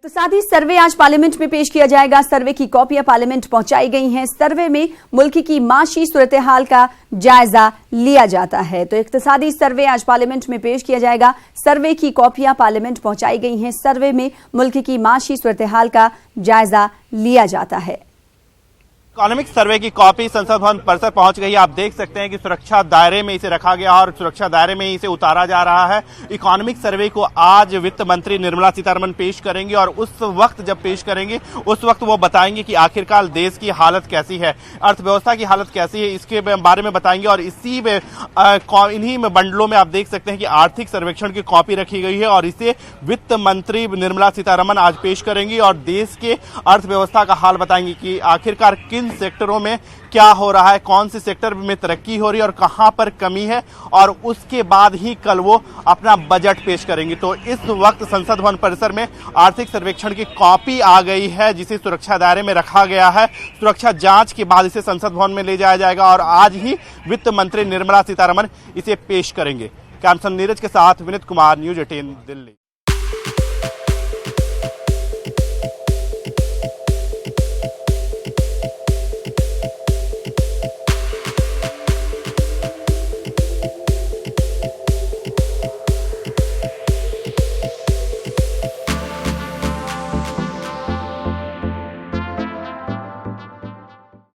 इक़्तिसादी सर्वे आज पार्लियामेंट में पेश किया जाएगा। सर्वे की कॉपियां पार्लियामेंट पहुंचाई गई हैं। सर्वे में मुल्क की माशी सूरत हाल का जायजा लिया जाता है। तो इक़्तिसादी सर्वे आज पार्लियामेंट में पेश किया जाएगा। सर्वे की कॉपियां पार्लियामेंट पहुंचाई गई हैं। सर्वे में मुल्क की माशी सूरत हाल का जायजा लिया जाता है। इकोनॉमिक सर्वे की कॉपी संसद भवन परिसर पहुंच गई है। आप देख सकते हैं कि सुरक्षा दायरे में इसे रखा गया और सुरक्षा दायरे में इसे उतारा जा रहा है। इकोनॉमिक सर्वे को आज वित्त मंत्री निर्मला सीतारमण पेश करेंगे और उस वक्त जब पेश करेंगे उस वक्त वो बताएंगे कि आखिरकार देश की हालत कैसी है, अर्थव्यवस्था की हालत कैसी है, इसके बारे में बताएंगे। और इसी में इन्हीं में बंडलों में आप देख सकते हैं कि आर्थिक सर्वेक्षण की कॉपी रखी गई है और इसे वित्त मंत्री निर्मला सीतारमण आज पेश करेंगी और देश के अर्थव्यवस्था का हाल बताएंगे कि आखिरकार किन सेक्टरों में क्या हो रहा है, कौन से सेक्टर में तरक्की हो रही है और कहां पर कमी है, और उसके बाद ही कल वो अपना बजट पेश करेंगी। तो इस वक्त संसद भवन परिसर में आर्थिक सर्वेक्षण की कॉपी आ गई है जिसे सुरक्षा दायरे में रखा गया है। सुरक्षा जांच के बाद इसे संसद भवन में ले जाया जाएगा और आज ही वित्त मंत्री निर्मला सीतारमण इसे पेश करेंगे। कैमसन नीरज के साथ विनीत कुमार, न्यूज़ 18 दिल्ली।